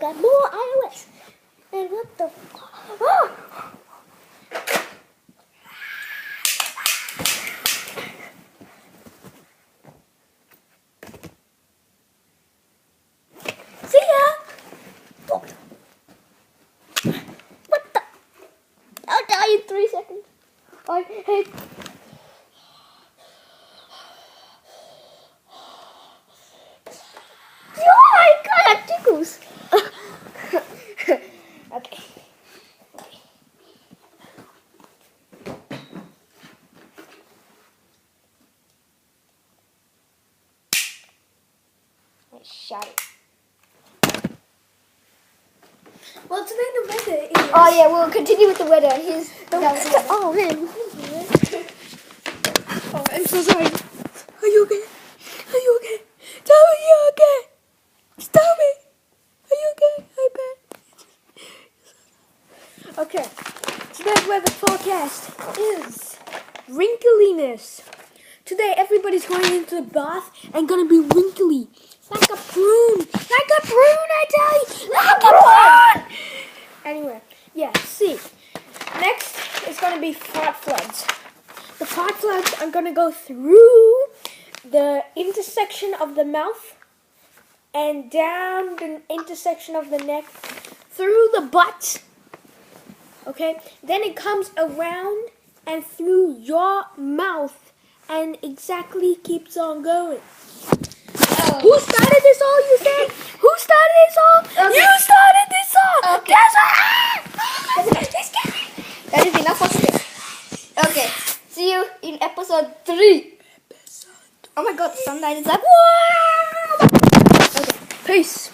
got more iOS. And what the fuck? See ya! What the? I'll die in 3 seconds. I hate. Oh my god, that tickles. Okay. I shot it. Well, today the weather is... Oh yeah, we'll continue with the weather. Here's the weather. Oh man. Oh, I'm so sorry. Are you okay? Are you okay? Tell me you're okay. Just tell me. Are you okay? I bet. Okay. Today's weather forecast is wrinkliness. Today everybody's going into the bath and gonna be wrinkly. Like a prune. Like a prune, I tell you. Like a prune. Anyway, yeah, see. Next is gonna be fart floods. The fart floods are gonna go through the intersection of the mouth and down the intersection of the neck, through the butt. Okay, then it comes around and through your mouth and exactly keeps on going. Oh. Who started this all, you said? Who started this all? Okay. You started this all! Okay. That's what That is enough for today. Okay, see you in episode 3. Oh my god, the sunlight is like, wow! Okay, peace.